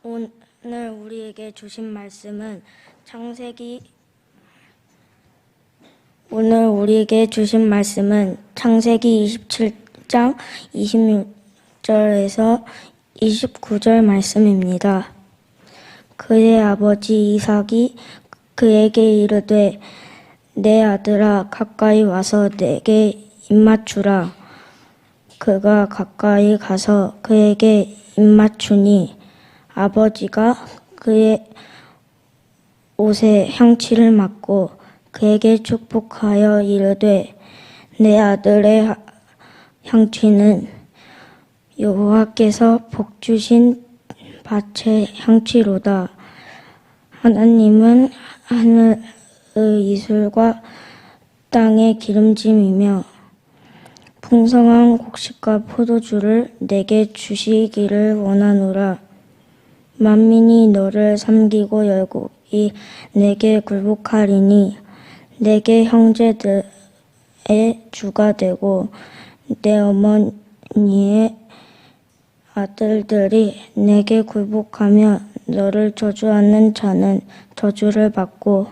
오늘 우리에게 주신 말씀은 창세기 27장 26절에서 29절 말씀입니다. 그의 아버지 이삭이 그에게 이르되 내 아들아 가까이 와서 내게 입맞추라. 그가 가까이 가서 그에게 입맞추니 아버지가 그의 옷에 향취를 맡고 그에게 축복하여 이르되 내 아들의 향취는 여호와께서 복 주신 밭의 향취로다. 하나님은 하늘의 이슬과 땅의 기름짐이며 풍성한 곡식과 포도주를 내게 주시기를 원하노라. 만민이 너를 섬기고 열국이 내게 굴복하리니 내게 형제들의 주가 되고 내 어머니의 아들들이 내게 굴복하며 너를 저주하는 자는 저주를 받고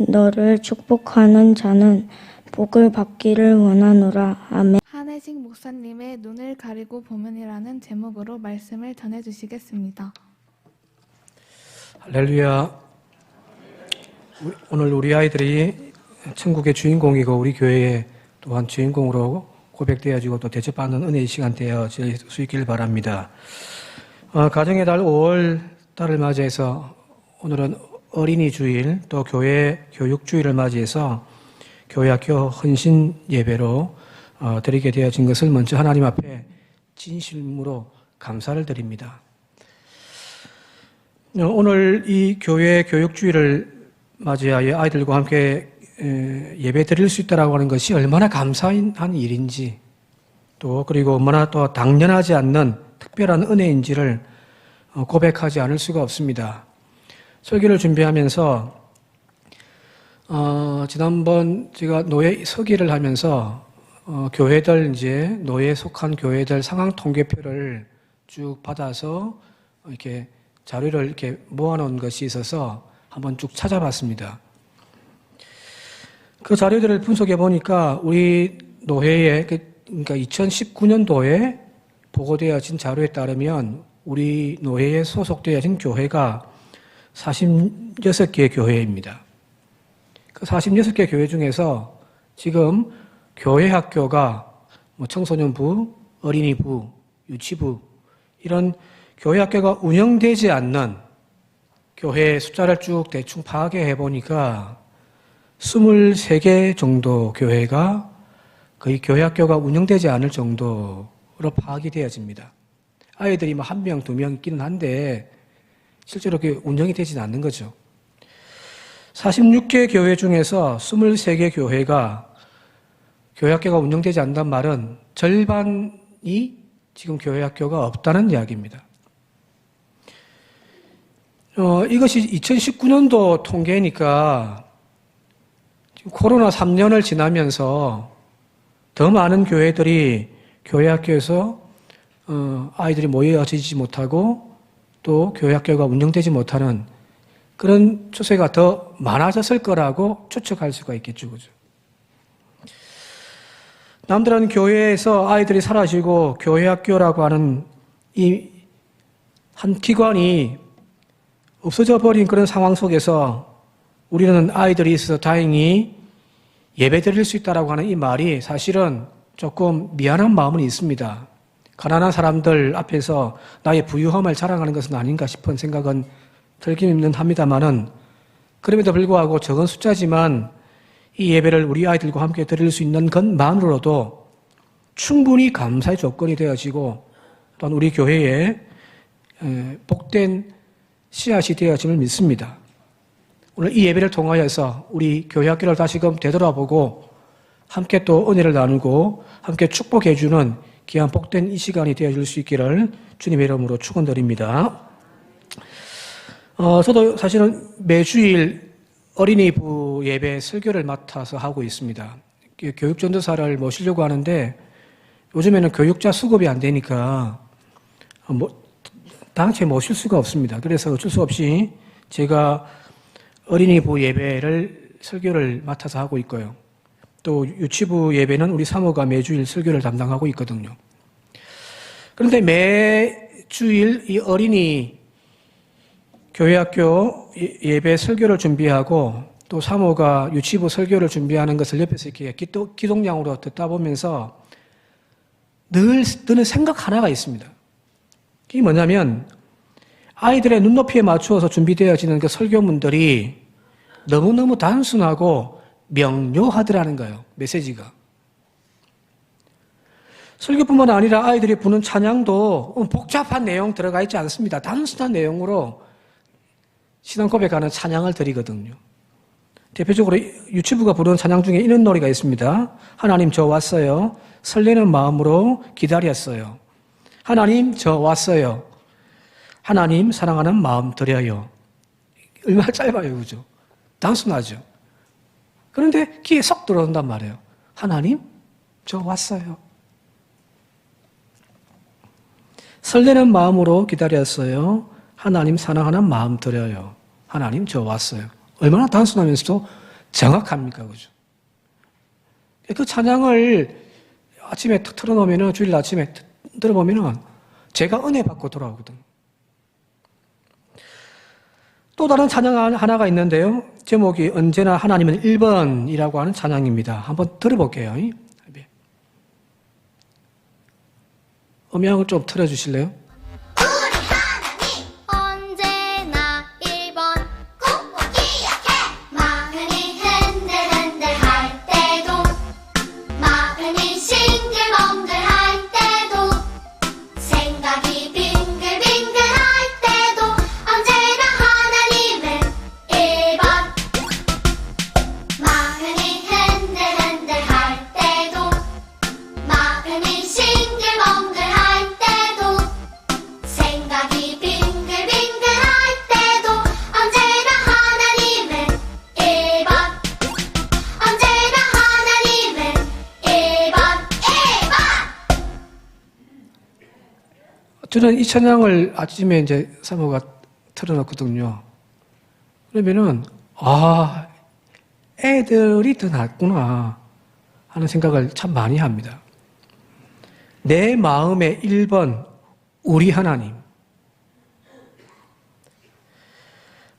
너를 축복하는 자는 복을 받기를 원하노라. 아멘. 한혜식 목사님의 눈을 가리고 보면이라는 제목으로 말씀을 전해주시겠습니다. 할렐루야. 오늘 우리 아이들이 천국의 주인공이고 우리 교회의 또한 주인공으로 고백되어지고 또 대접받는 은혜의 시간 되어질 수 있기를 바랍니다. 가정의 달 5월 달을 맞이해서 오늘은 어린이 주일 또 교회 교육 주일을 맞이해서 교회학교 헌신 예배로 드리게 되어진 것을 먼저 하나님 앞에 진심으로 감사를 드립니다. 오늘 이 교회 교육 주일을 맞이하여 아이들과 함께 예배 드릴 수 있다라고 하는 것이 얼마나 감사한 일인지 또 그리고 얼마나 또 당연하지 않는 특별한 은혜인지를 고백하지 않을 수가 없습니다. 설교를 준비하면서 지난번 제가 노예 서기를 하면서 교회들 이제 노예에 속한 교회들 상황 통계표를 쭉 받아서 이렇게 자료를 이렇게 모아놓은 것이 있어서 한번 쭉 찾아봤습니다. 그 자료들을 분석해 보니까 우리 노회에 그러니까 2019년도에 보고되어진 자료에 따르면 우리 노회에 소속되어진 교회가 46개 교회입니다. 그 46개 교회 중에서 지금 교회 학교가 청소년부, 어린이부, 유치부 이런 교회 학교가 운영되지 않는 교회 숫자를 쭉 대충 파악해 보니까 23개 정도 교회가 거의 교회 학교가 운영되지 않을 정도로 파악이 되어집니다. 아이들이 뭐 1명, 2명 있기는 한데 실제로 그게 운영이 되지는 않는 거죠. 46개 교회 중에서 23개 교회가 교회 학교가 운영되지 않는다는 말은 절반이 지금 교회 학교가 없다는 이야기입니다. 이것이 2019년도 통계니까 코로나 3년을 지나면서 더 많은 교회들이 교회 학교에서 아이들이 모여지지 못하고 또 교회 학교가 운영되지 못하는 그런 추세가 더 많아졌을 거라고 추측할 수가 있겠죠. 그죠? 남들은 교회에서 아이들이 사라지고 교회 학교라고 하는 이 한 기관이 없어져 버린 그런 상황 속에서 우리는 아이들이 있어서 다행히 예배 드릴 수 있다라고 하는 이 말이 사실은 조금 미안한 마음은 있습니다. 가난한 사람들 앞에서 나의 부유함을 자랑하는 것은 아닌가 싶은 생각은 들기는 합니다만은 그럼에도 불구하고 적은 숫자지만 이 예배를 우리 아이들과 함께 드릴 수 있는 것만으로도 충분히 감사의 조건이 되어지고 또한 우리 교회에 복된 씨앗이 되어짐을 믿습니다. 오늘 이 예배를 통하여서 우리 교회 학교를 다시금 되돌아보고 함께 또 은혜를 나누고 함께 축복해 주는 귀한 복된 이 시간이 되어질 수 있기를 주님의 이름으로 축원드립니다. 저도 사실은 매주일 어린이부 예배 설교를 맡아서 하고 있습니다. 교육전도사를 모시려고 하는데 요즘에는 교육자 수급이 안 되니까 당체 모실 수가 없습니다. 그래서 어쩔 수 없이 제가 어린이부 예배를 설교를 맡아서 하고 있고요. 또 유치부 예배는 우리 사모가 매주일 설교를 담당하고 있거든요. 그런데 매주일 이 어린이 교회학교 예배 설교를 준비하고 또 사모가 유치부 설교를 준비하는 것을 옆에서 이렇게 기동량으로 듣다 보면서 늘 드는 생각 하나가 있습니다. 그게 뭐냐면 아이들의 눈높이에 맞추어서 준비되어지는 그 설교문들이 너무너무 단순하고 명료하더라는 거예요. 메시지가. 설교뿐만 아니라 아이들이 부는 찬양도 복잡한 내용 들어가 있지 않습니다. 단순한 내용으로 신앙 고백하는 찬양을 드리거든요. 대표적으로 유치부가 부르는 찬양 중에 이런 노래가 있습니다. 하나님 저 왔어요. 설레는 마음으로 기다렸어요. 하나님 저 왔어요. 하나님 사랑하는 마음 드려요. 얼마나 짧아요, 그죠? 단순하죠. 그런데 귀에 쏙 들어온단 말이에요. 하나님 저 왔어요. 설레는 마음으로 기다렸어요. 하나님 사랑하는 마음 드려요. 하나님 저 왔어요. 얼마나 단순하면서도 정확합니까? 그죠? 그 찬양을 아침에 탁 틀어놓으면, 주일 아침에 들어보면 제가 은혜 받고 돌아오거든요. 또 다른 찬양 하나가 있는데요. 제목이 언제나 하나님은 1번이라고 하는 찬양입니다. 한번 들어볼게요. 음향을 좀 틀어주실래요? 언제나 1번 꼭 기억해. 마흔이 흔들흔들 할 때도, 마흔이 싱글벙글 할 때도, 생각이 빙글빙글 할 때도 언제나 하나님은 1번. 마흔이 흔들흔들 할 때도, 마흔이 싱글벙글 할 때도, 생각이 빙글빙글 할 때도 언제나 하나님은 1번. 언제나 하나님은 1번. 저는 이 찬양을 아침에 이제 사모가 틀어놓거든요. 그러면은, 애들이 더 낫구나 하는 생각을 참 많이 합니다. 내 마음의 1번, 우리 하나님.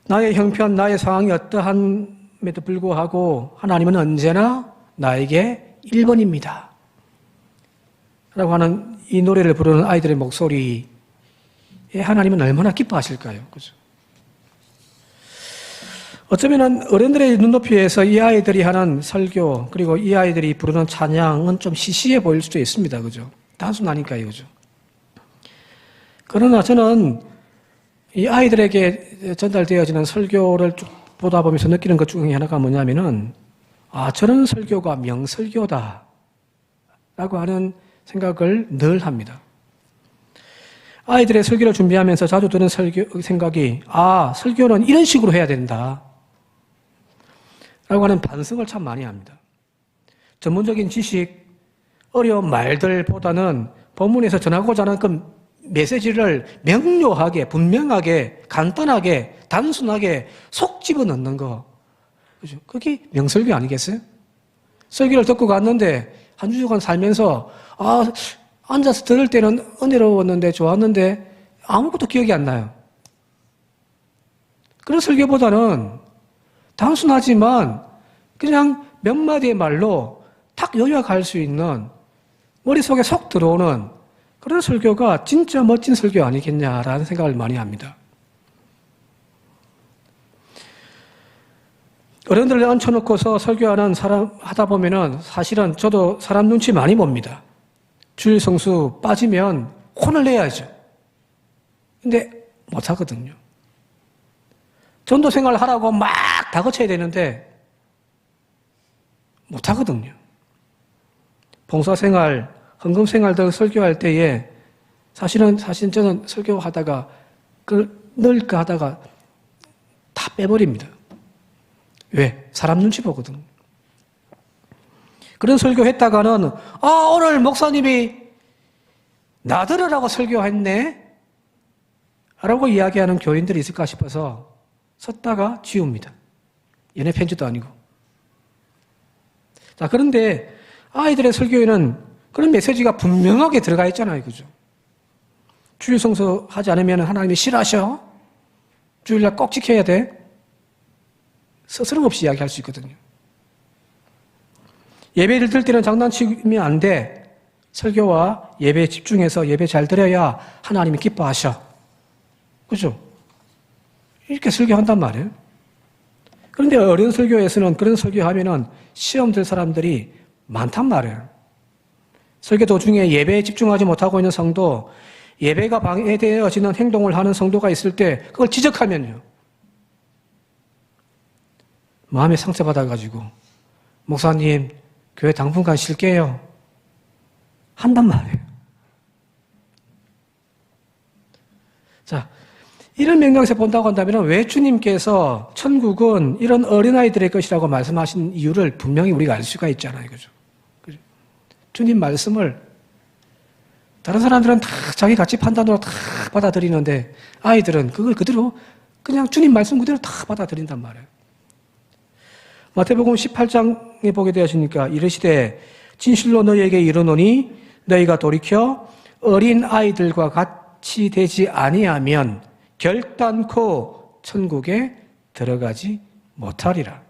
나의 형편, 나의 상황이 어떠함에도 불구하고 하나님은 언제나 나에게 1번입니다. 라고 하는 이 노래를 부르는 아이들의 목소리에 하나님은 얼마나 기뻐하실까요? 그죠? 어쩌면 어른들의 눈높이에서 이 아이들이 하는 설교, 그리고 이 아이들이 부르는 찬양은 좀 시시해 보일 수도 있습니다. 그죠? 단순하니까요. 그죠? 그러나 저는 이 아이들에게 전달되어지는 설교를 쭉 보다 보면서 느끼는 것 중에 하나가 뭐냐면은, 저런 설교가 명설교다. 라고 하는 생각을 늘 합니다. 아이들의 설교를 준비하면서 자주 드는 생각이, 설교는 이런 식으로 해야 된다. 라고 하는 반성을 참 많이 합니다. 전문적인 지식, 어려운 말들보다는 본문에서 전하고자 하는 그 메시지를 명료하게, 분명하게, 간단하게, 단순하게 속 집어넣는 거. 그죠? 그게 명설교 아니겠어요? 설교를 듣고 갔는데, 한 주간 살면서, 앉아서 들을 때는 은혜로웠는데, 좋았는데, 아무것도 기억이 안 나요. 그런 설교보다는 단순하지만 그냥 몇 마디의 말로 탁 요약할 수 있는, 머릿속에 쏙 들어오는 그런 설교가 진짜 멋진 설교 아니겠냐라는 생각을 많이 합니다. 어른들을 앉혀놓고서 설교하는 사람 하다 보면은 사실은 저도 사람 눈치 많이 봅니다. 주일 성수 빠지면 혼을 내야죠. 근데 못하거든요. 전도 생활 하라고 막 다그쳐야 되는데 못하거든요. 봉사생활, 헌금생활 등 설교할 때에 사실은 저는 설교하다가 넣을까 하다가 다 빼버립니다. 왜? 사람 눈치 보거든. 그런 설교했다가는 오늘 목사님이 나 들으라고 설교했네? 라고 이야기하는 교인들이 있을까 싶어서 썼다가 지웁니다. 연애 편지도 아니고. 자, 그런데 아이들의 설교에는 그런 메시지가 분명하게 들어가 있잖아요. 그죠? 주일 성수 하지 않으면 하나님이 싫어하셔. 주일날 꼭 지켜야 돼. 스스럼 없이 이야기할 수 있거든요. 예배를 들 때는 장난치면 안 돼. 설교와 예배에 집중해서 예배 잘 드려야 하나님이 기뻐하셔. 그죠? 이렇게 설교한단 말이에요. 그런데 어린 설교에서는 그런 설교하면은 시험 들 사람들이 많단 말이에요. 설교 도중에 예배에 집중하지 못하고 있는 성도, 예배가 방해되어지는 행동을 하는 성도가 있을 때 그걸 지적하면요. 마음에 상처받아가지고 목사님 교회 당분간 쉴게요. 한단 말이에요. 자, 이런 맥락에서 본다고 한다면 왜 주님께서 천국은 이런 어린아이들의 것이라고 말씀하신 이유를 분명히 우리가 알 수가 있잖아요. 그죠? 주님 말씀을 다른 사람들은 다 자기 가치 판단으로 다 받아들이는데 아이들은 그걸 그대로 그냥 주님 말씀 그대로 다 받아들인단 말이에요. 마태복음 18장에 보게 되었으니까 이르시되 진실로 너희에게 이르노니 너희가 돌이켜 어린 아이들과 같이 되지 아니하면 결단코 천국에 들어가지 못하리라.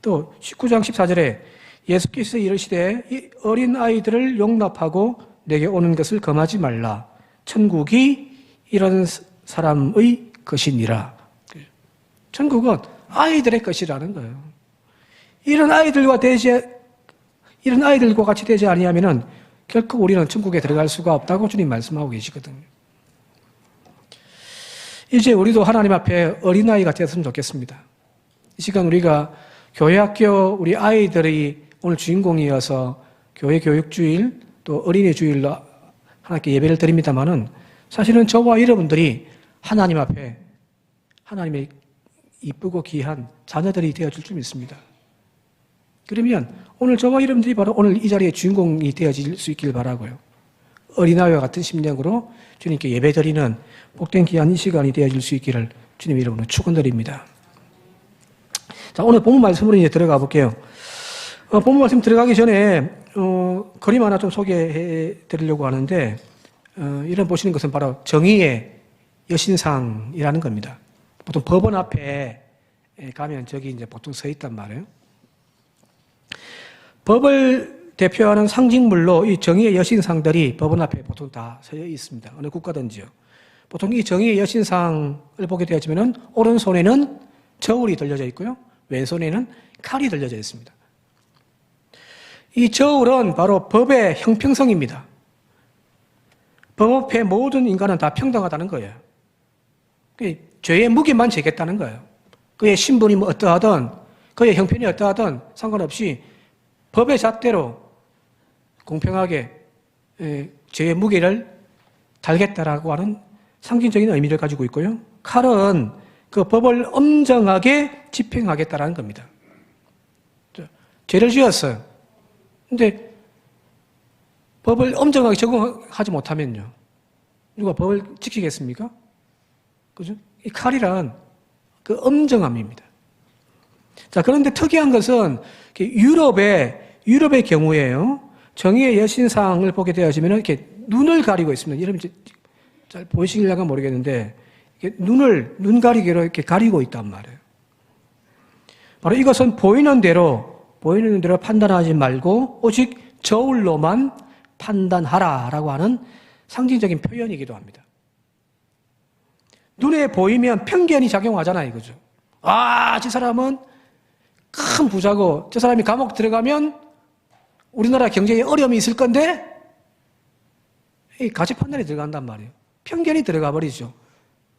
또 19장 14절에 예수께서 이르시되 이 어린 아이들을 용납하고 내게 오는 것을 금하지 말라. 천국이 이런 사람의 것이니라. 천국은 아이들의 것이라는 거예요. 이런 아이들과 같이 되지 아니하면은 결코 우리는 천국에 들어갈 수가 없다고 주님 말씀하고 계시거든요. 이제 우리도 하나님 앞에 어린아이가 되었으면 좋겠습니다. 이 시간 우리가 교회학교 우리 아이들이 오늘 주인공이어서 교회 교육주일 또 어린이 주일로 하나님께 예배를 드립니다마는 사실은 저와 여러분들이 하나님 앞에 하나님의 이쁘고 귀한 자녀들이 되어줄 줄 믿습니다. 그러면 오늘 저와 여러분들이 바로 오늘 이 자리의 주인공이 되어질 수 있길 바라고요. 어린아이와 같은 심령으로 주님께 예배드리는 복된 귀한 이 시간이 되어질 수 있기를 주님 이름으로 축원드립니다. 자, 오늘 본문 말씀으로 이제 들어가 볼게요. 본문 말씀 들어가기 전에 그림 하나 좀 소개해 드리려고 하는데 이런 보시는 것은 바로 정의의 여신상이라는 겁니다. 보통 법원 앞에 가면 저기 이제 보통 서 있단 말이에요. 법을 대표하는 상징물로 이 정의의 여신상들이 법원 앞에 보통 다 서 있습니다. 어느 국가든지요. 보통 이 정의의 여신상을 보게 되어지면은 오른손에는 저울이 들려져 있고요. 왼손에는 칼이 들려져 있습니다. 이 저울은 바로 법의 형평성입니다. 법 앞에 모든 인간은 다 평등하다는 거예요. 죄의 무게만 재겠다는 거예요. 그의 신분이 뭐 어떠하든 그의 형편이 어떠하든 상관없이 법의 잣대로 공평하게 죄의 무게를 달겠다라고 하는 상징적인 의미를 가지고 있고요. 칼은 그 법을 엄정하게 집행하겠다라는 겁니다. 죄를 지었어요. 근데 법을 엄정하게 적용하지 못하면요. 누가 법을 지키겠습니까? 그죠? 이 칼이란 그 엄정함입니다. 자, 그런데 특이한 것은 유럽의 경우에요. 정의의 여신상을 보게 되어지면 이렇게 눈을 가리고 있습니다. 여러분 잘 보이시려나 모르겠는데 눈 가리개로 이렇게 가리고 있단 말이에요. 바로 이것은 보이는 대로 판단하지 말고 오직 저울로만 판단하라라고 하는 상징적인 표현이기도 합니다. 눈에 보이면 편견이 작용하잖아요, 이거죠. 저 사람은 큰 부자고 저 사람이 감옥 들어가면 우리나라 경제에 어려움이 있을 건데 이 가치 판단이 들어간단 말이에요. 편견이 들어가 버리죠.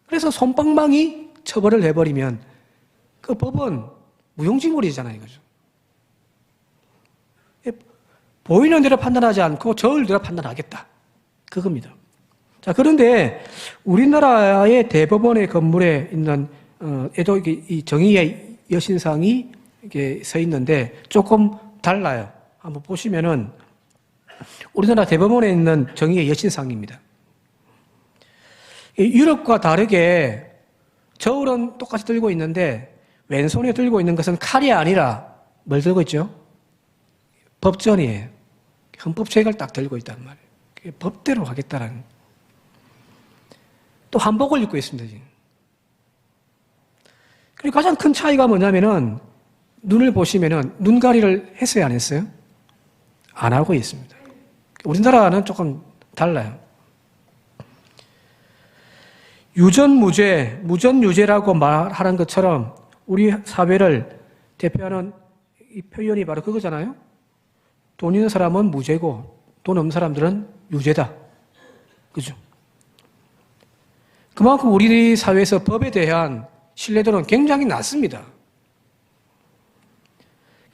그래서 솜방망이 처벌을 해버리면 그 법은 무용지물이잖아요, 이거죠. 보이는 대로 판단하지 않고 저울대로 판단하겠다. 그겁니다. 자, 그런데 우리나라의 대법원의 건물에 있는 에도 이 정의의 여신상이 이렇게 서 있는데 조금 달라요. 한번 보시면은 우리나라 대법원에 있는 정의의 여신상입니다. 유럽과 다르게 저울은 똑같이 들고 있는데 왼손에 들고 있는 것은 칼이 아니라 뭘 들고 있죠? 법전이에요. 헌법책을 딱 들고 있단 말이에요. 그게 법대로 하겠다라는. 또 한복을 입고 있습니다, 지금. 그리고 가장 큰 차이가 뭐냐면은 눈을 보시면은 눈가리를 했어요, 안 했어요? 안 하고 있습니다. 우리나라는 조금 달라요. 유전무죄, 무전유죄라고 말하는 것처럼 우리 사회를 대표하는 이 표현이 바로 그거잖아요. 돈 있는 사람은 무죄고 돈 없는 사람들은 유죄다. 그죠? 그만큼 우리 사회에서 법에 대한 신뢰도는 굉장히 낮습니다.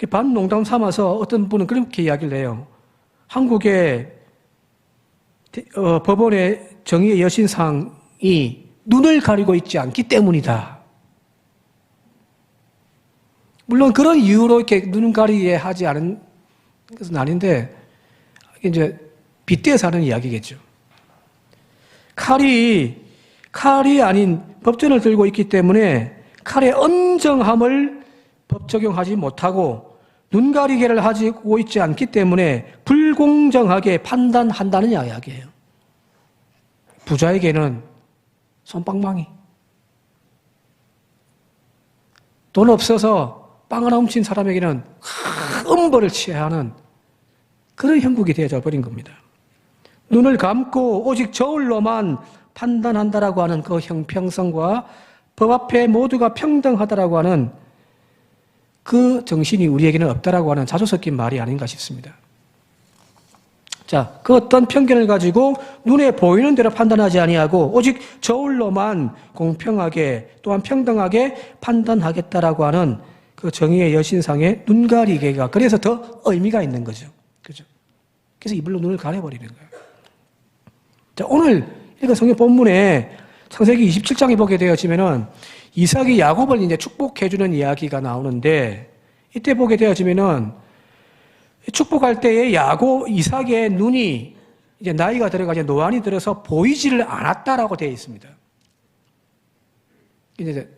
반농담 삼아서 어떤 분은 그렇게 이야기를 해요. 한국의 법원의 정의의 여신상이 눈을 가리고 있지 않기 때문이다. 물론 그런 이유로 이렇게 눈 가리게 하지 않은 것은 아닌데, 이제 빗대어서 하는 이야기겠죠. 칼이 아닌 법전을 들고 있기 때문에 칼의 엄정함을 법 적용하지 못하고 눈 가리개를 가지고 있지 않기 때문에 불공정하게 판단한다는 이야기예요. 부자에게는 손방망이, 돈 없어서 빵 하나 훔친 사람에게는 엄벌을 취해야 하는 그런 형국이 되어져 버린 겁니다. 눈을 감고 오직 저울로만 판단한다라고 하는 그 형평성과 법 앞에 모두가 평등하다라고 하는 그 정신이 우리에게는 없다라고 하는 자주 섞인 말이 아닌가 싶습니다. 자, 그 어떤 편견을 가지고 눈에 보이는 대로 판단하지 아니하고 오직 저울로만 공평하게 또한 평등하게 판단하겠다라고 하는 그 정의의 여신상의 눈 가리개가 그래서 더 의미가 있는 거죠. 그죠? 그래서 이불로 눈을 가려버리는 거예요. 자, 오늘 읽은 성경 본문에 창세기 27장에 보게 되어지면은 이삭이 야곱을 이제 축복해주는 이야기가 나오는데 이때 보게 되어지면은 축복할 때에 이삭의 눈이 이제 나이가 들어가지 노안이 들어서 보이지를 않았다라고 되어 있습니다. 이제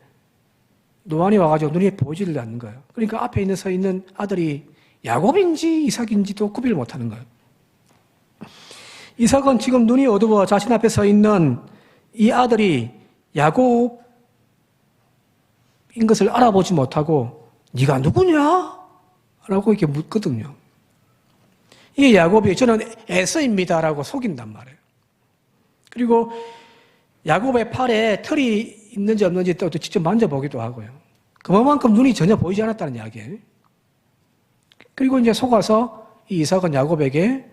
노안이 와가지고 눈이 보이지를 않는 거예요. 그러니까 앞에 서 있는 아들이 야곱인지 이삭인지도 구별을 못하는 거예요. 이삭은 지금 눈이 어두워 자신 앞에 서 있는 이 아들이 야곱인 것을 알아보지 못하고 네가 누구냐? 라고 이렇게 묻거든요. 이 야곱이 저는 에서입니다라고 속인단 말이에요. 그리고 야곱의 팔에 털이 있는지 없는지 또 직접 만져보기도 하고요. 그만큼 눈이 전혀 보이지 않았다는 이야기예요. 그리고 이제 속아서 이 이삭은 야곱에게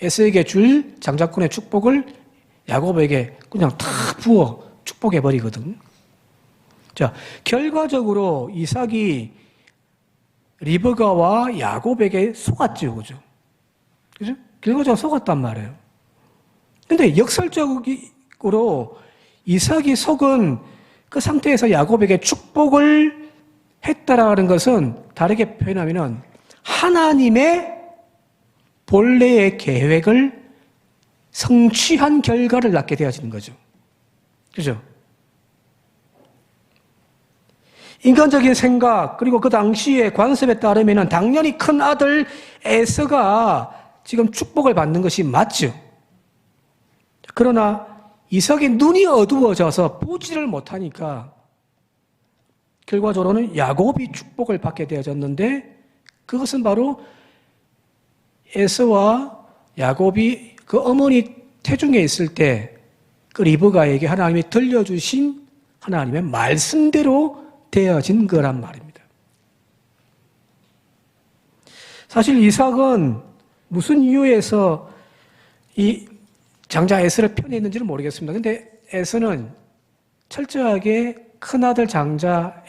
에서에게 줄 장자권의 축복을 야곱에게 그냥 다 부어 축복해버리거든. 자, 결과적으로 이삭이 리브가와 야곱에게 속았죠, 그죠? 그죠? 결과적으로 속았단 말이에요. 근데 역설적으로 이삭이 속은 그 상태에서 야곱에게 축복을 했다라는 것은 다르게 표현하면은 하나님의 본래의 계획을 성취한 결과를 낳게 되어지는 거죠. 그죠? 인간적인 생각, 그리고 그 당시의 관습에 따르면 당연히 큰 아들 에서가 지금 축복을 받는 것이 맞죠. 그러나 이삭의 눈이 어두워져서 보지를 못하니까 결과적으로는 야곱이 축복을 받게 되어졌는데 그것은 바로 에서와 야곱이 그 어머니 태중에 있을 때 그 리브가에게 하나님이 들려주신 하나님의 말씀대로 되어진 거란 말입니다. 사실 이삭은 무슨 이유에서 이 장자 에서를 편애했는지는 모르겠습니다. 근데 에서는 철저하게 큰아들 장자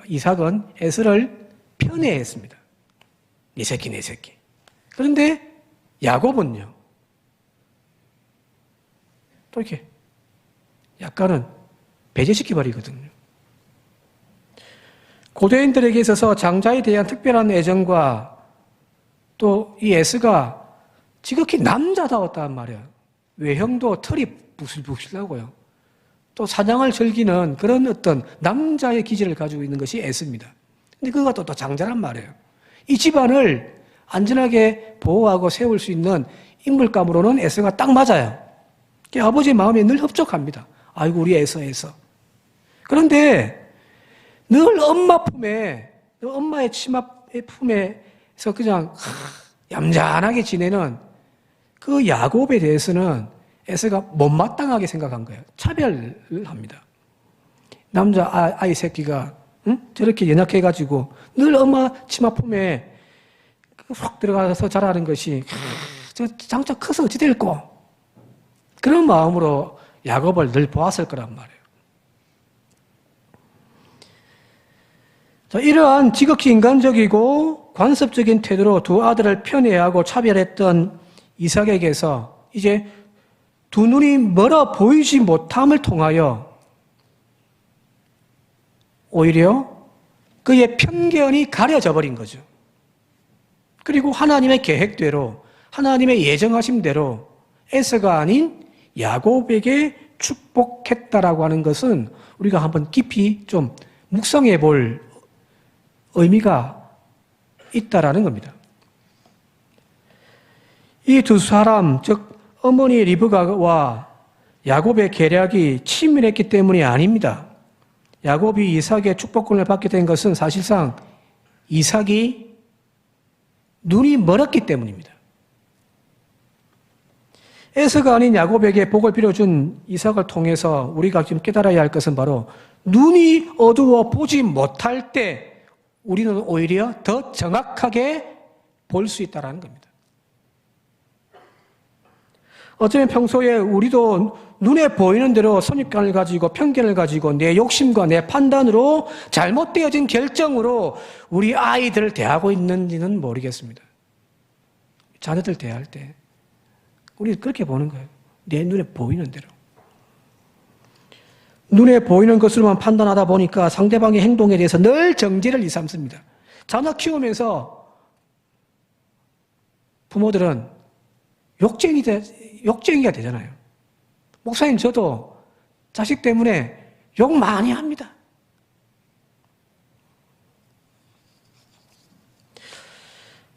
이삭은 에서를 편애했습니다. 네 새끼, 네 새끼. 그런데 야곱은요, 또 이렇게 약간은 배제시켜버리거든요. 고대인들에게 있어서 장자에 대한 특별한 애정과 또 이 에서가 지극히 남자다웠단 말이에요. 외형도 털이 부슬부슬하고요. 또 사냥을 즐기는 그런 어떤 남자의 기질을 가지고 있는 것이 에서입니다. 근데 그가 또 장자란 말이에요. 이 집안을 안전하게 보호하고 세울 수 있는 인물감으로는 에서가 딱 맞아요. 아버지의 마음에 늘 흡족합니다. 아이고 우리 에서. 그런데 늘 엄마 품에, 엄마의 치마의 품에서 그냥 얌전하게 지내는 그 야곱에 대해서는 에서가 못마땅하게 생각한 거예요. 차별을 합니다. 남자 아이 새끼가 저렇게 연약해가지고 늘 엄마 치마 품에 훅 들어가서 자라는 것이 저 장차 커서 어찌 될꼬? 그런 마음으로 야곱을 늘 보았을 거란 말이에요. 자, 이러한 지극히 인간적이고 관습적인 태도로 두 아들을 편애하고 차별했던 이삭에게서 이제 두 눈이 멀어 보이지 못함을 통하여 오히려 그의 편견이 가려져 버린 거죠. 그리고 하나님의 계획대로, 하나님의 예정하심대로 에서가 아닌 야곱에게 축복했다라고 하는 것은 우리가 한번 깊이 좀 묵상해 볼 의미가 있다라는 겁니다. 이 두 사람, 즉 어머니 리브가와 야곱의 계략이 치밀했기 때문이 아닙니다. 야곱이 이삭의 축복권을 받게 된 것은 사실상 이삭이 눈이 멀었기 때문입니다. 에서가 아닌 야곱에게 복을 빌어준 이삭을 통해서 우리가 지금 깨달아야 할 것은 바로 눈이 어두워 보지 못할 때 우리는 오히려 더 정확하게 볼 수 있다는 겁니다. 어쩌면 평소에 우리도 눈에 보이는 대로 선입관을 가지고 편견을 가지고 내 욕심과 내 판단으로 잘못되어진 결정으로 우리 아이들을 대하고 있는지는 모르겠습니다. 자녀들 대할 때 우리 그렇게 보는 거예요. 내 눈에 보이는 대로. 눈에 보이는 것으로만 판단하다 보니까 상대방의 행동에 대해서 늘 정죄를 일삼습니다. 자녀 키우면서 부모들은 욕쟁이가 되잖아요. 목사님, 저도 자식 때문에 욕 많이 합니다.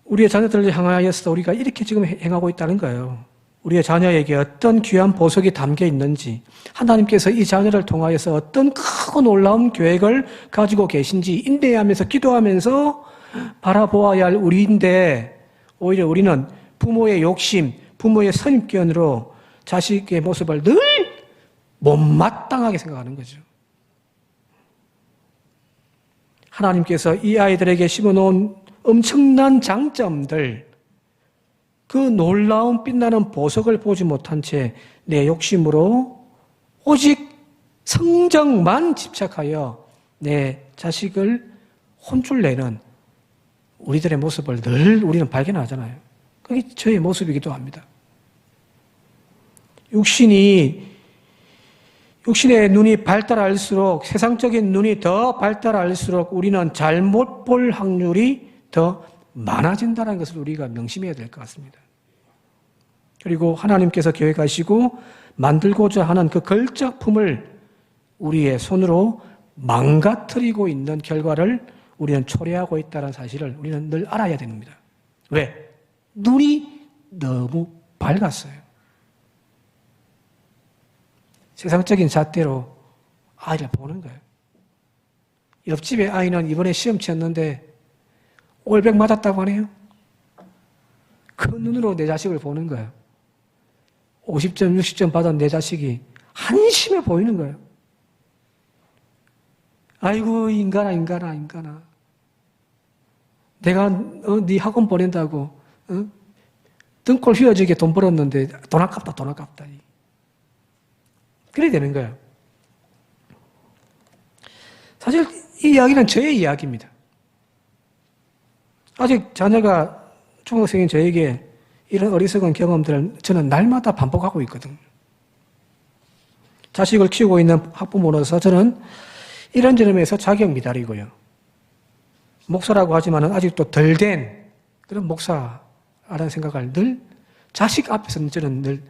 우리의 자녀들을 향하여서 우리가 이렇게 지금 행하고 있다는 거예요. 우리의 자녀에게 어떤 귀한 보석이 담겨 있는지, 하나님께서 이 자녀를 통하여서 어떤 크고 놀라운 계획을 가지고 계신지 인내하면서 기도하면서 바라보아야 할 우리인데, 오히려 우리는 부모의 욕심, 부모의 선입견으로 자식의 모습을 늘 못마땅하게 생각하는 거죠. 하나님께서 이 아이들에게 심어놓은 엄청난 장점들, 그 놀라운 빛나는 보석을 보지 못한 채 내 욕심으로 오직 성적만 집착하여 내 자식을 혼쭐 내는 우리들의 모습을 늘 우리는 발견하잖아요. 그게 저의 모습이기도 합니다. 육신의 눈이 발달할수록, 세상적인 눈이 더 발달할수록 우리는 잘못 볼 확률이 더 많아진다는 것을 우리가 명심해야 될 것 같습니다. 그리고 하나님께서 계획하시고 만들고자 하는 그 걸작품을 우리의 손으로 망가뜨리고 있는 결과를 우리는 초래하고 있다는 사실을 우리는 늘 알아야 됩니다. 왜? 눈이 너무 밝았어요. 세상적인 잣대로 아이를 보는 거예요. 옆집의 아이는 이번에 시험 치었는데 올백 맞았다고 하네요. 그 눈으로 내 자식을 보는 거예요. 50점, 60점 받은 내 자식이 한심해 보이는 거예요. 아이고 인간아. 내가 네 학원 보낸다고 등골 휘어지게 돈 벌었는데 돈 아깝다. 그래 되는 거예요. 사실 이 이야기는 저의 이야기입니다. 아직 자녀가 중학생인 저에게 이런 어리석은 경험들을 저는 날마다 반복하고 있거든요. 자식을 키우고 있는 학부모로서 저는 이런 점에서 자격 미달이고요. 목사라고 하지만 아직도 덜 된 그런 목사라는 생각을 늘 자식 앞에서는 저는 늘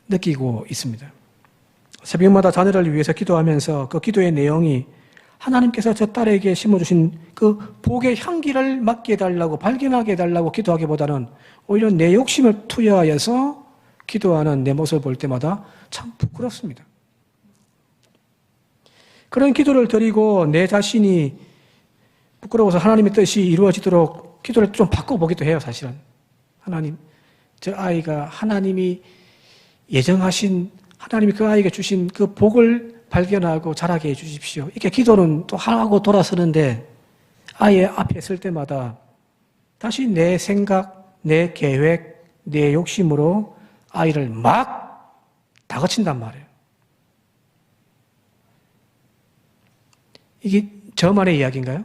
느끼고 있습니다. 새벽마다 자녀를 위해서 기도하면서 그 기도의 내용이 하나님께서 저 딸에게 심어주신 그 복의 향기를 맡게 해달라고, 발견하게 해달라고 기도하기보다는 오히려 내 욕심을 투여하여서 기도하는 내 모습을 볼 때마다 참 부끄럽습니다. 그런 기도를 드리고 내 자신이 부끄러워서 하나님의 뜻이 이루어지도록 기도를 좀 바꿔보기도 해요, 사실은. 하나님, 저 아이가 하나님이 예정하신, 하나님이 그 아이에게 주신 그 복을 발견하고 자라게 해 주십시오. 이렇게 기도는 또 하고 돌아서는데 아이 앞에 설 때마다 다시 내 생각, 내 계획, 내 욕심으로 아이를 막 다그친단 말이에요. 이게 저만의 이야기인가요?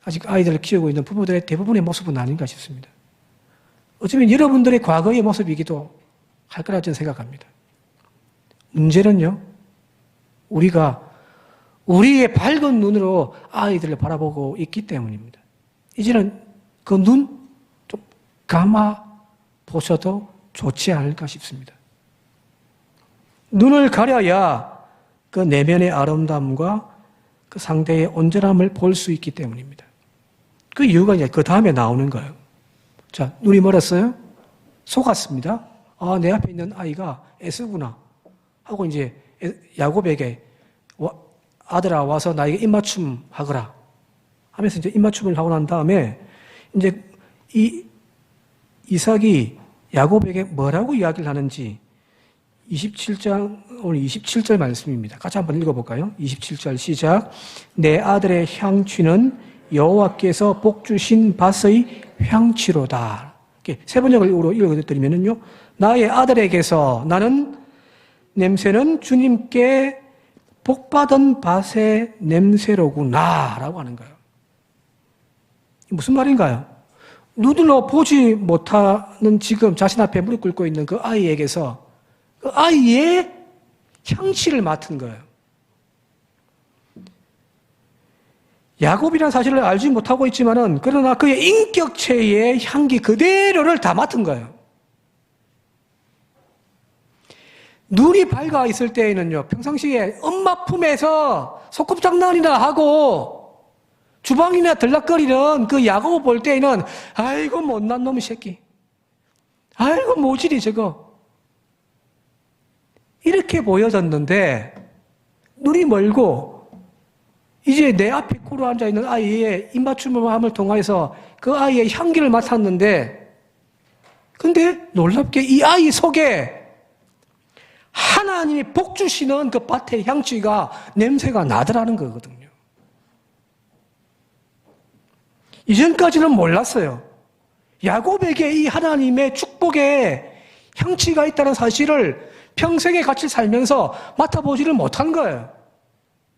아직 아이들을 키우고 있는 부부들의 대부분의 모습은 아닌가 싶습니다. 어쩌면 여러분들의 과거의 모습이기도 할 거라 저는 생각합니다. 문제는요, 우리가 우리의 밝은 눈으로 아이들을 바라보고 있기 때문입니다. 이제는 그 눈 좀 감아 보셔도 좋지 않을까 싶습니다. 눈을 가려야 그 내면의 아름다움과 그 상대의 온전함을 볼 수 있기 때문입니다. 그 이유가 이제 그 다음에 나오는 거예요. 자, 눈이 멀었어요? 속았습니다. 아, 내 앞에 있는 아이가 에서구나 하고 이제 야곱에게 아들아 와서 나에게 입맞춤 하거라 하면서 이제 입맞춤을 하고 난 다음에 이제 이삭이 야곱에게 뭐라고 이야기를 하는지 27장, 오늘 27절 말씀입니다. 같이 한번 읽어볼까요? 27절 시작. 내 아들의 향취는 여호와께서 복 주신 밭의 향취로다. 이렇게 세 번역으로 읽어드리면요. 나의 아들에게서 나는 냄새는 주님께 복받은 밭의 냄새로구나 라고 하는 거예요. 무슨 말인가요? 눈으로 보지 못하는 지금 자신 앞에 무릎 꿇고 있는 그 아이에게서 그 아이의 향취를 맡은 거예요. 야곱이라는 사실을 알지 못하고 있지만은 그러나 그의 인격체의 향기 그대로를 다 맡은 거예요. 눈이 밝아 있을 때에는요, 평상시에 엄마 품에서 소꿉장난이나 하고 주방이나 들락거리는 그 야곱을 볼 때에는 아이고 못난 놈의 새끼, 아이고 모질이 저거 이렇게 보여졌는데 눈이 멀고 이제 내 앞에 꿇어 앉아있는 아이의 입맞춤을 통해서 그 아이의 향기를 맡았는데 근데 놀랍게 이 아이 속에 하나님이 복 주시는 그 밭의 향취가 냄새가 나더라는 거거든요. 이전까지는 몰랐어요. 야곱에게 이 하나님의 축복의 향취가 있다는 사실을 평생에 같이 살면서 맡아보지를 못한 거예요.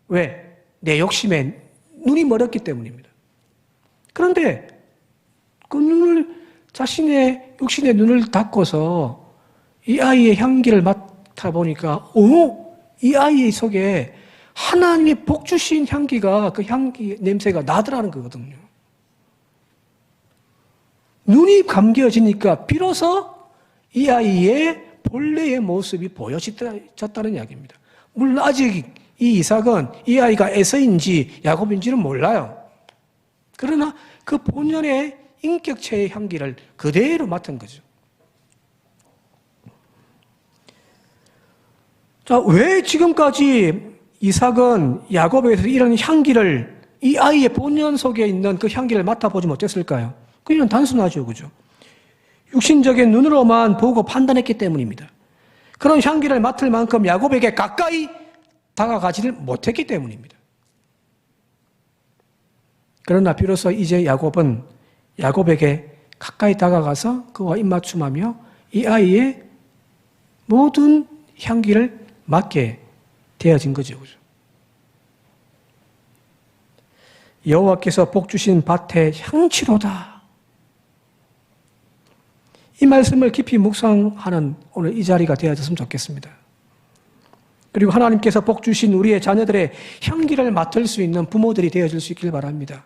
왜? 내 욕심에 눈이 멀었기 때문입니다. 그런데 그 눈을, 자신의 육신의 눈을 닫고서 이 아이의 향기를 맡아보니까, 이 아이 속에 하나님이 복 주신 향기가, 그 향기, 냄새가 나더라는 거거든요. 눈이 감겨지니까 비로소 이 아이의 본래의 모습이 보여졌다는 이야기입니다. 물론 아직 이 이삭은 이 아이가 에서인지 야곱인지는 몰라요. 그러나 그 본연의 인격체의 향기를 그대로 맡은 거죠. 자, 왜 지금까지 이삭은 야곱에게서 이런 향기를, 이 아이의 본연 속에 있는 그 향기를 맡아보지 못했을까요? 그건 단순하죠, 그죠? 육신적인 눈으로만 보고 판단했기 때문입니다. 그런 향기를 맡을 만큼 야곱에게 가까이 다가가지를 못했기 때문입니다. 그러나 비로소 이제 야곱은 야곱에게 가까이 다가가서 그와 입맞춤하며 이 아이의 모든 향기를 맡게 되어진 거죠. 그죠? 여호와께서 복 주신 밭의 향취로다. 이 말씀을 깊이 묵상하는 오늘 이 자리가 되어졌으면 좋겠습니다. 그리고 하나님께서 복 주신 우리의 자녀들의 향기를 맡을 수 있는 부모들이 되어질 수 있길 바랍니다.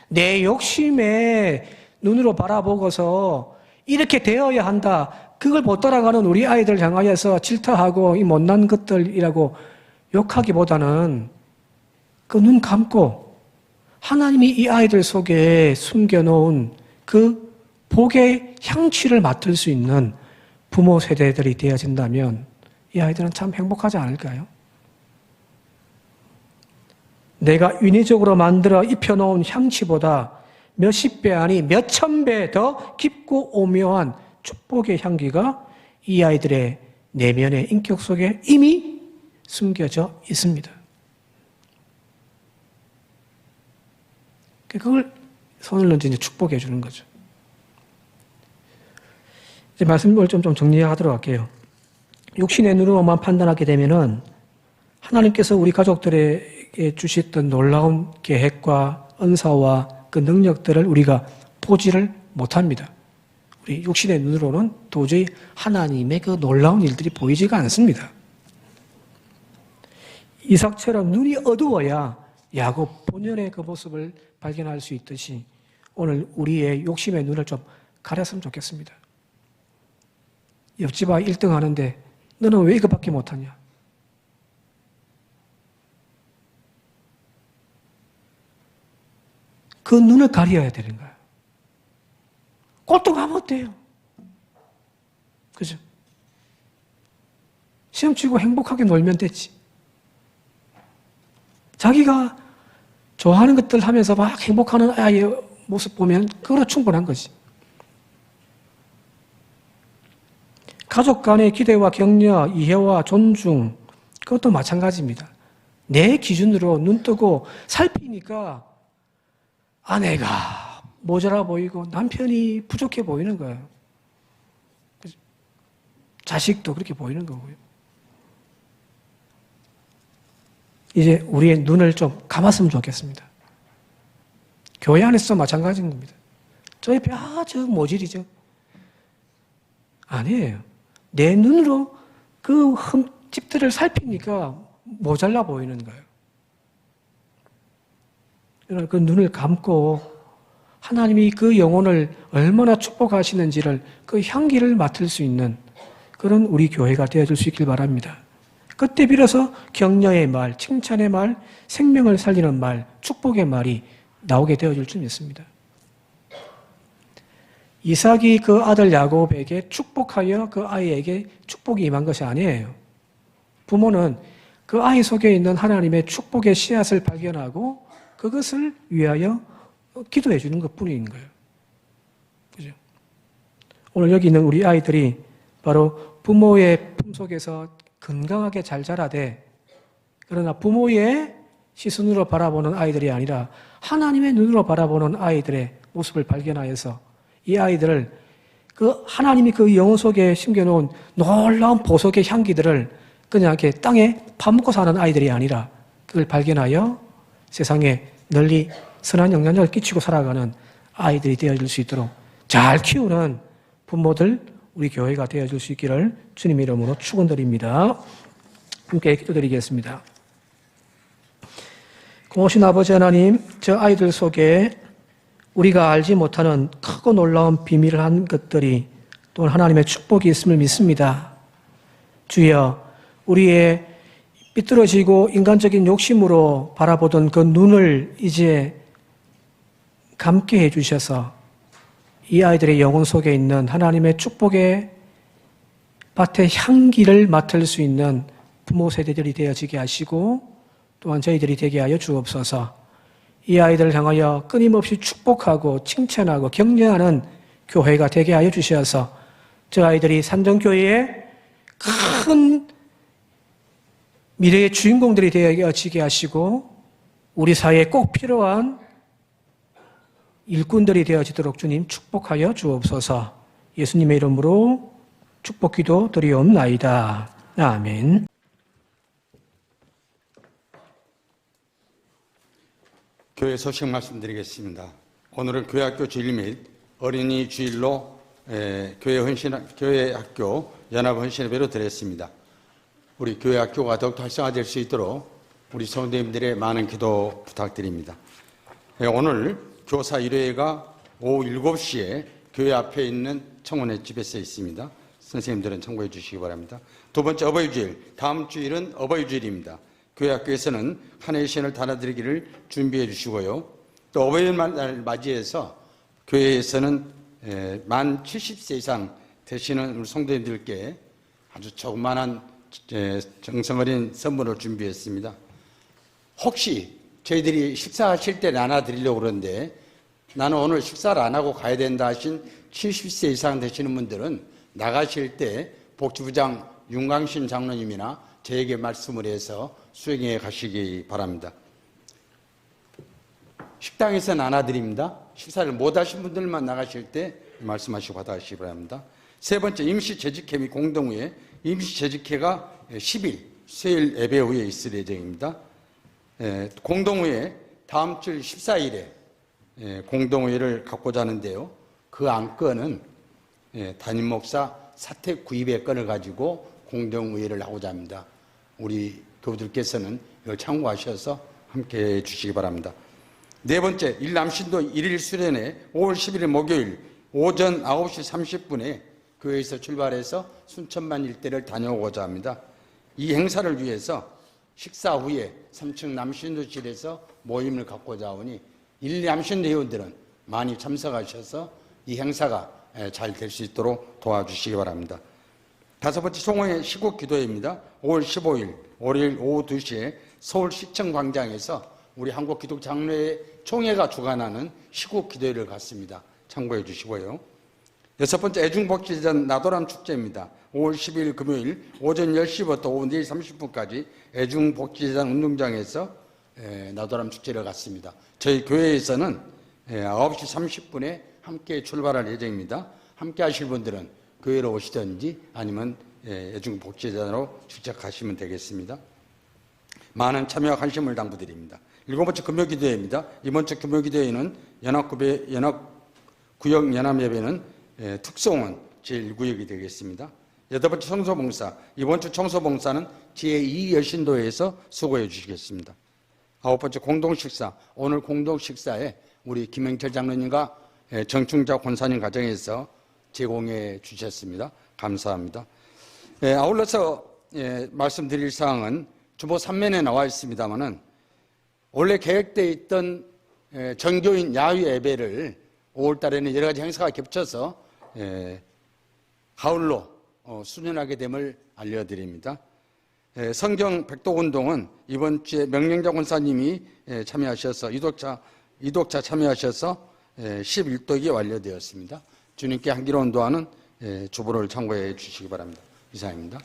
내 욕심에 눈으로 바라보고서 이렇게 되어야 한다. 그걸 못 따라가는 우리 아이들 향하여서 질타하고 이 못난 것들이라고 욕하기보다는 그 눈 감고 하나님이 이 아이들 속에 숨겨놓은 그 복의 향취를 맡을 수 있는 부모 세대들이 되어진다면 이 아이들은 참 행복하지 않을까요? 내가 인위적으로 만들어 입혀놓은 향취보다 몇십 배 아니 몇천 배 더 깊고 오묘한 축복의 향기가 이 아이들의 내면의 인격 속에 이미 숨겨져 있습니다. 그걸 손을 넣어서 이제 축복해 주는 거죠. 이제 말씀을 좀 정리하도록 할게요. 육신의 눈으로만 판단하게 되면은 하나님께서 우리 가족들에게 주셨던 놀라운 계획과 은사와 그 능력들을 우리가 보지를 못합니다. 우리 육신의 눈으로는 도저히 하나님의 그 놀라운 일들이 보이지가 않습니다. 이삭처럼 눈이 어두워야 야곱 본연의 그 모습을 발견할 수 있듯이 오늘 우리의 욕심의 눈을 좀 가렸으면 좋겠습니다. 옆집 아이 1등 하는데 너는 왜 이거밖에 못하냐? 그 눈을 가려야 되는 거예요. 꼴등하면 어때요? 그죠? 시험 치고 행복하게 놀면 됐지. 자기가 좋아하는 것들 하면서 막 행복하는 아이의 모습 보면 그거로 충분한 거지. 가족 간의 기대와 격려, 이해와 존중, 그것도 마찬가지입니다. 내 기준으로 눈 뜨고 살피니까 아내가 모자라 보이고 남편이 부족해 보이는 거예요. 자식도 그렇게 보이는 거고요. 이제 우리의 눈을 좀 감았으면 좋겠습니다. 교회 안에서 마찬가지인 겁니다. 저 옆에 저 모질이죠. 아니에요. 내 눈으로 그 흠집들을 살피니까 모자라 보이는 거예요. 그 눈을 감고 하나님이 그 영혼을 얼마나 축복하시는지를 그 향기를 맡을 수 있는 그런 우리 교회가 되어줄 수 있길 바랍니다. 그때 비로소 격려의 말, 칭찬의 말, 생명을 살리는 말, 축복의 말이 나오게 되어줄 줄 믿습니다. 이삭이 그 아들 야곱에게 축복하여 그 아이에게 축복이 임한 것이 아니에요. 부모는 그 아이 속에 있는 하나님의 축복의 씨앗을 발견하고 그것을 위하여 기도해 주는 것뿐인 거예요. 그죠? 오늘 여기 있는 우리 아이들이 바로 부모의 품속에서 건강하게 잘 자라되, 그러나 부모의 시선으로 바라보는 아이들이 아니라 하나님의 눈으로 바라보는 아이들의 모습을 발견하여서 이 아이들을 그 하나님이 그 영혼 속에 심겨놓은 놀라운 보석의 향기들을 그냥 이렇게 땅에 파먹고 사는 아이들이 아니라 그걸 발견하여 세상에 널리 선한 영향력을 끼치고 살아가는 아이들이 되어줄 수 있도록 잘 키우는 부모들, 우리 교회가 되어줄 수 있기를 주님 이름으로 축원드립니다. 함께 기도드리겠습니다. 고마우신 아버지 하나님, 저 아이들 속에 우리가 알지 못하는 크고 놀라운 비밀을 한 것들이 또 하나님의 축복이 있음을 믿습니다. 주여, 우리의 삐뚤어지고 인간적인 욕심으로 바라보던 그 눈을 이제 감게 해주셔서 이 아이들의 영혼 속에 있는 하나님의 축복의 밭의 향기를 맡을 수 있는 부모 세대들이 되어지게 하시고 또한 저희들이 되게 하여 주옵소서. 이 아이들을 향하여 끊임없이 축복하고 칭찬하고 격려하는 교회가 되게 하여 주셔서 저 아이들이 산정교회의 큰 미래의 주인공들이 되어지게 하시고 우리 사회에 꼭 필요한 일꾼들이 되어지도록 주님 축복하여 주옵소서. 예수님의 이름으로 축복 기도 드리옵나이다. 아멘. 교회 소식 말씀드리겠습니다. 오늘은 교회학교 주일 및 어린이 주일로 교회학교 연합 헌신예배로 드렸습니다. 우리 교회학교가 더욱더 활성화될 수 있도록 우리 성도님들의 많은 기도 부탁드립니다. 오늘 교사 1회가 오후 7시에 교회 앞에 있는 청원의 집에 써 있습니다. 선생님들은 참고해 주시기 바랍니다. 두 번째, 어버이주일. 다음 주일은 어버이주일입니다. 교회 학교에서는 한 해의 시간을 달아드리기를 준비해 주시고요. 또 어버이날 맞이해서 교회에서는 만 70세 이상 되시는 우리 성도님들께 아주 조그만한 정성어린 선물을 준비했습니다. 혹시 저희들이 식사하실 때 나눠드리려고 그러는데 나는 오늘 식사를 안 하고 가야 된다 하신 70세 이상 되시는 분들은 나가실 때 복지부장 윤광신 장로님이나 저에게 말씀을 해서 수행해 가시기 바랍니다. 식당에서 나눠드립니다. 식사를 못 하신 분들만 나가실 때 말씀하시고 받아가시기 바랍니다. 세 번째, 임시재직회 및 공동회. 임시재직회가 10일 수요일 예배 후에 있을 예정입니다. 공동회 다음 주 14일에 공동회를 갖고자 하는데요. 그 안건은 담임 목사 사택 구입의 건을 가지고 공동회의를 하고자 합니다. 우리 교우들께서는 이걸 참고하셔서 함께해 주시기 바랍니다. 네 번째, 일남신도 1일 수련회 5월 11일 목요일 오전 9시 30분에 교회에서 출발해서 순천만 일대를 다녀오고자 합니다. 이 행사를 위해서 식사 후에 3층 남신도실에서 모임을 갖고자 하오니 일남신도 회원들은 많이 참석하셔서 이 행사가 잘 될 수 있도록 도와주시기 바랍니다. 다섯 번째, 송호의 시국 기도회입니다. 5월 15일 월요일 오후 2시에 서울시청 광장에서 우리 한국기독장로회 총회가 주관하는 시국 기도회를 갖습니다. 참고해 주시고요. 여섯 번째, 애중복지재단 나도람 축제입니다. 5월 10일 금요일 오전 10시부터 오후 4시 30분까지 애중복지재단 운동장에서 나도람 축제를 갖습니다. 저희 교회에서는 9시 30분에 함께 출발할 예정입니다. 함께 하실 분들은 교회로 오시든지 아니면 애중복지재단으로 직접 가시면 되겠습니다. 많은 참여와 관심을 당부드립니다. 일곱 번째, 금요기도회입니다. 이번 주 금요기도회는 연합구역 연합예배는 특송은 제1구역이 되겠습니다. 여덟 번째, 청소봉사. 이번 주 청소봉사는 제2여신도회에서 수고해 주시겠습니다. 아홉 번째, 공동식사. 오늘 공동식사에 우리 김영철 장로님과 정충자 권사님 가정에서 제공해 주셨습니다. 감사합니다. 아울러서 말씀드릴 사항은 주보 3면에 나와 있습니다만은 원래 계획되어 있던 정교인 야유 예배를 5월 달에는 여러 가지 행사가 겹쳐서 가을로 수년하게 됨을 알려드립니다. 성경 백독운동은 이번 주에 명령자 권사님이 참여하셔서 이독자 참여하셔서 11독이 완료되었습니다. 주님께 향기로운 도하는 주보를 참고해 주시기 바랍니다. 이상입니다.